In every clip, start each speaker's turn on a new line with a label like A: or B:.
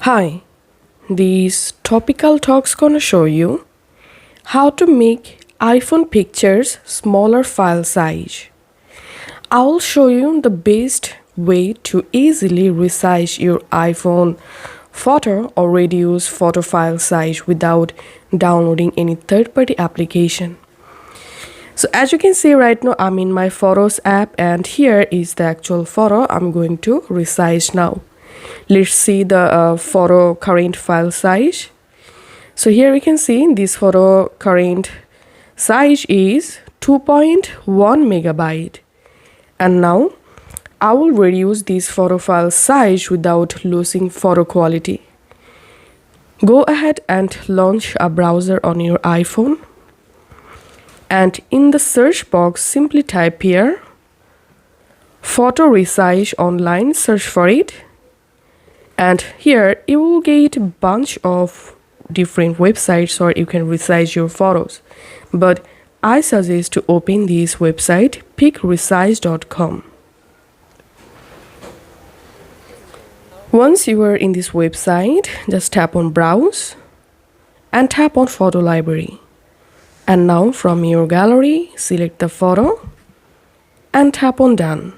A: Hi, these topical talks gonna show you how to make iPhone pictures smaller file size. I'll show you the best way to easily resize your iPhone photo or reduce photo file size without downloading any third-party application. So as you can see right now, I'm in my Photos app and here is the actual photo I'm going to resize now. Let's see the photo current file size. So here we can see this photo current size is 2.1 megabyte. And now I will reduce this photo file size without losing photo quality. Go ahead and launch a browser on your iPhone. And in the search box, simply type here photo resize online, search for it. And here you will get a bunch of different websites or you can resize your photos. But I suggest to open this website, picresize.com. Once you are in this website, just tap on Browse and tap on Photo Library. And now from your gallery, select the photo and tap on Done.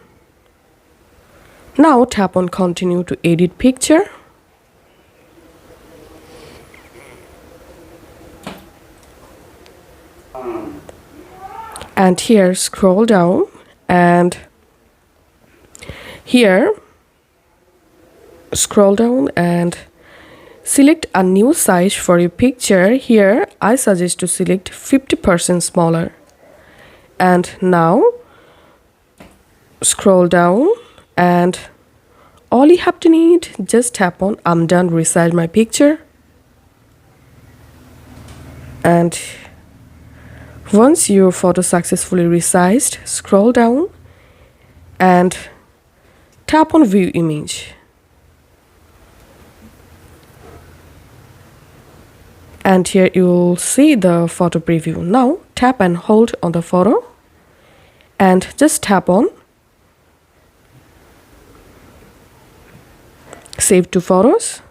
A: Now tap on Continue to edit picture. And here scroll down and here scroll down and select a new size for your picture. Here I suggest to select 50% smaller. And now scroll down and all you have to need, just tap on I'm done resize my picture. And once your photo successfully resized, scroll down and tap on view image. And here you will see the photo preview. Now tap and hold on the photo and just tap on Save to Photos.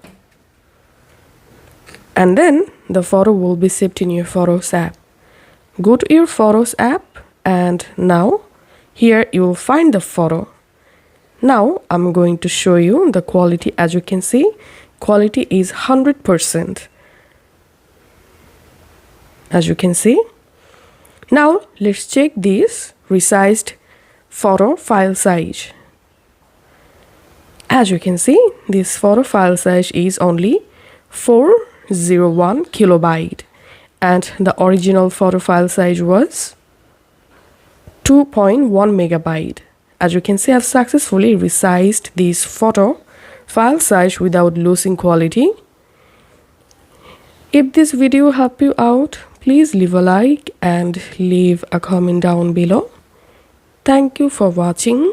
A: And then the photo will be saved in your Photos app. Go to your Photos app and now here you will find the photo. Now I'm going to show you the quality. As you can see, quality is 100%. As you can see. Now let's check this resized photo file size. As you can see, this photo file size is only 401 kilobyte and the original photo file size was 2.1 megabyte. As you can see, I've successfully resized this photo file size without losing quality. If this video helped you out, please leave a like and leave a comment down below. Thank you for watching.